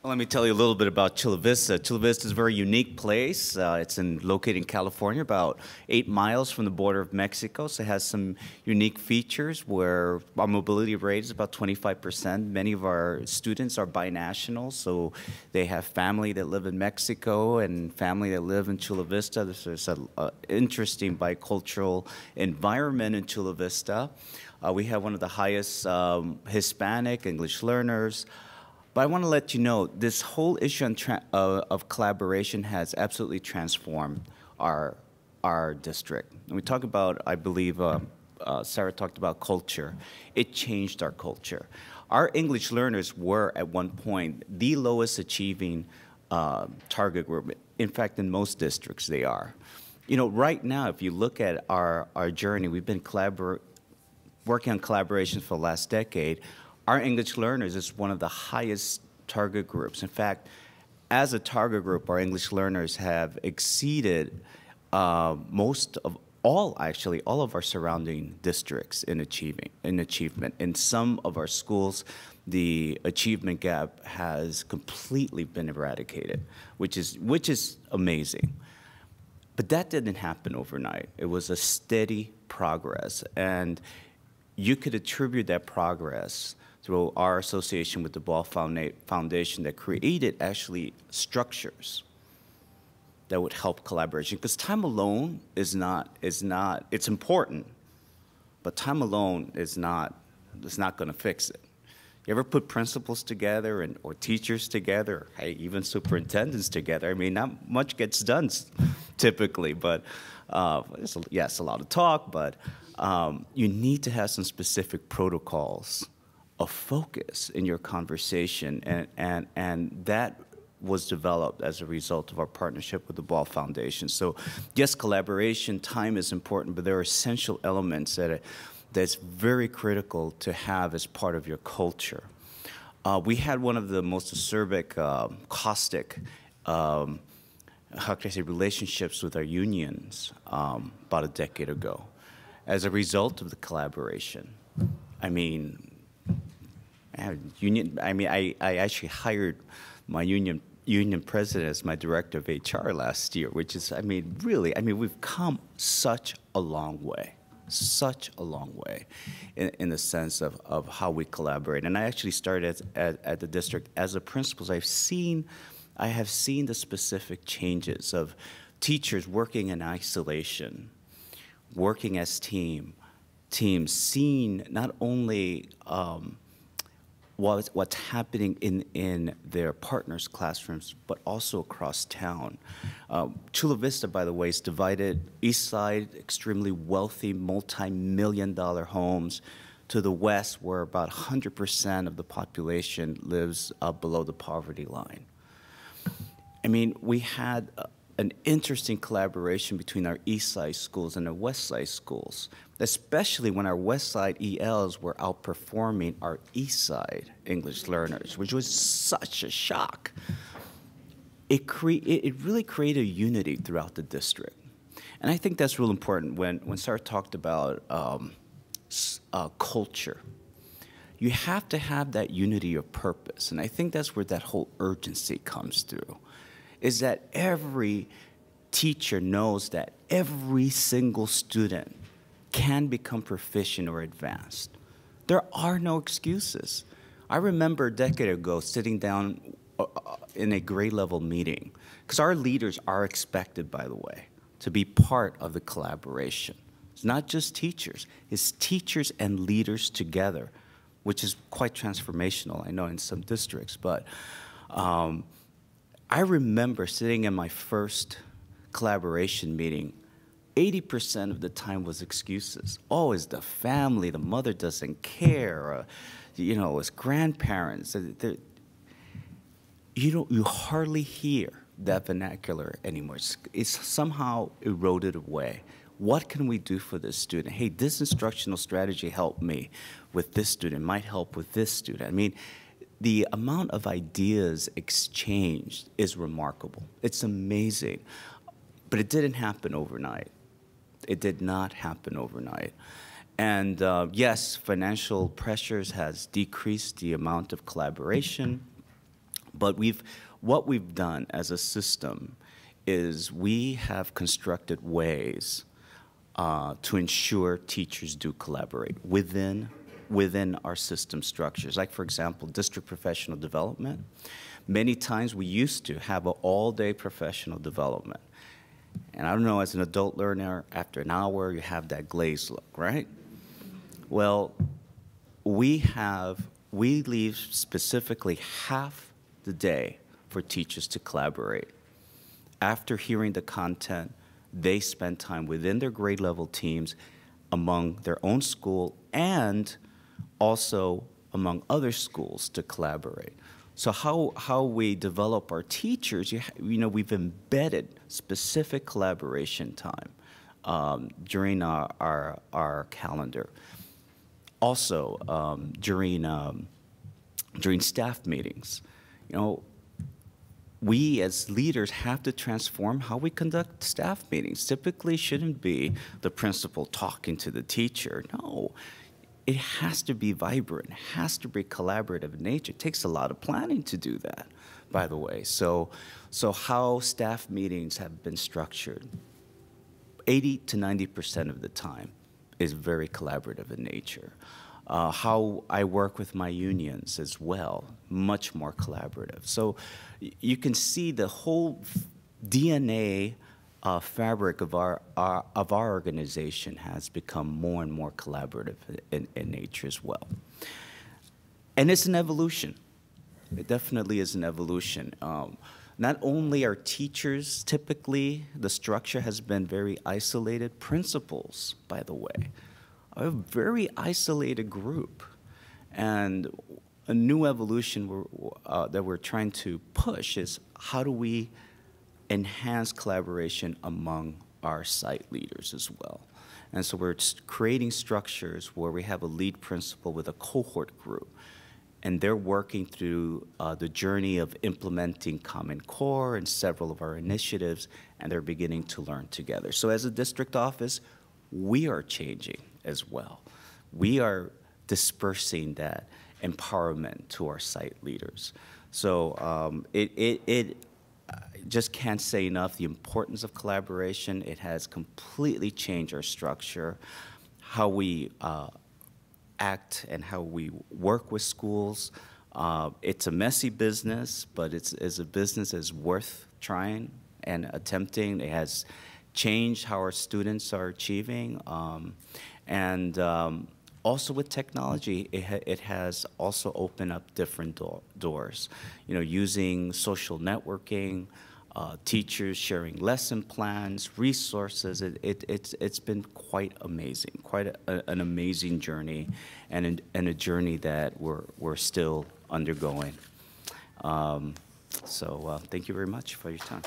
Well, let me tell you a little bit about Chula Vista. Chula Vista is a very unique place. It's located in California, about 8 miles from the border of Mexico. So it has some unique features where our mobility rate is about 25%. Many of our students are binational, so they have family that live in Mexico and family that live in Chula Vista. There's an interesting bicultural environment in Chula Vista. We have one of the highest Hispanic English learners. But I want to let you know, this whole issue of collaboration has absolutely transformed our district. And we talk about, I believe, Sarah talked about culture. It changed our culture. Our English learners were, at one point, the lowest achieving target group. In fact, in most districts, they are. You know, right now, if you look at our journey, we've been working on collaboration for the last decade. Our English learners is one of the highest target groups. In fact, as a target group, our English learners have exceeded most of all of our surrounding districts in achievement. In some of our schools, the achievement gap has completely been eradicated, which is amazing. But that didn't happen overnight. It was a steady progress, and you could attribute that progress through our association with the Ball Foundation that created actually structures that would help collaboration. Because time alone is not, it's important, but time alone is not going to fix it. You ever put principals together or teachers together, or, hey, even superintendents together? I mean, not much gets done typically, but yes, a lot of talk, but you need to have some specific protocols of focus in your conversation, and that was developed as a result of our partnership with the Ball Foundation. So yes, collaboration, time is important, but there are essential elements that's very critical to have as part of your culture. We had one of the most acerbic, caustic, how can I say, relationships with our unions about a decade ago as a result of the collaboration. I mean, I actually hired my union president as my director of HR last year, which is, really, we've come such a long way in the sense of how we collaborate. And I actually started at the district as a principal. I have seen the specific changes of teachers working in isolation, working as teams, seeing not only what's happening in their partners' classrooms, but also across town. Chula Vista, by the way, is divided. East side, extremely wealthy, multi-million-dollar homes. To the west, where about 100% of the population lives below the poverty line. I mean, we had an interesting collaboration between our East Side schools and our West Side schools, especially when our West Side ELs were outperforming our East Side English learners, which was such a shock. It really created a unity throughout the district. And I think that's real important when Sarah talked about culture. You have to have that unity of purpose, and I think that's where that whole urgency comes through, is that every teacher knows that every single student can become proficient or advanced. There are no excuses. I remember a decade ago sitting down in a grade level meeting, because our leaders are expected, by the way, to be part of the collaboration. It's not just teachers, it's teachers and leaders together, which is quite transformational, I know, in some districts. But I remember sitting in my first collaboration meeting, 80% of the time was excuses. Oh, it's the family, the mother doesn't care, you know, it's grandparents. You hardly hear that vernacular anymore. It's somehow eroded away. What can we do for this student? Hey, this instructional strategy helped me with this student, might help with this student. I mean, the amount of ideas exchanged is remarkable. It's amazing. But it didn't happen overnight. It did not happen overnight. And yes, financial pressures has decreased the amount of collaboration, But what we've done as a system is we have constructed ways to ensure teachers do collaborate within our system structures. Like, for example, district professional development. Many times we used to have an all-day professional development. And I don't know, as an adult learner, after an hour, you have that glazed look, right? Well, we leave specifically half the day for teachers to collaborate. After hearing the content, they spend time within their grade level teams among their own school and also among other schools to collaborate. So how we develop our teachers, we've embedded specific collaboration time during our calendar. Also, during staff meetings, we as leaders have to transform how we conduct staff meetings. Typically shouldn't be the principal talking to the teacher. No, it has to be vibrant, it has to be collaborative in nature. It takes a lot of planning to do that, by the way. So how staff meetings have been structured, 80 to 90% of the time is very collaborative in nature. How I work with my unions as well, much more collaborative. So you can see the whole DNA fabric of our organization has become more and more collaborative in nature as well. And it's an evolution. It definitely is an evolution. Not only are teachers, typically the structure has been very isolated. Principals, by the way, are a very isolated group. And a new evolution that we're trying to push is how do we enhance collaboration among our site leaders as well. And so we're creating structures where we have a lead principal with a cohort group, and they're working through the journey of implementing Common Core and several of our initiatives, and they're beginning to learn together. So as a district office, we are changing as well. We are dispersing that empowerment to our site leaders. So it just can't say enough the importance of collaboration. It has completely changed our structure, how we act and how we work with schools. It's a messy business, but it's a business that's worth trying and attempting. It has changed how our students are achieving. Also with technology, it has also opened up different doors. Using social networking, teachers sharing lesson plans, resources. It's been quite amazing, quite an amazing journey, and a journey that we're still undergoing. So thank you very much for your time.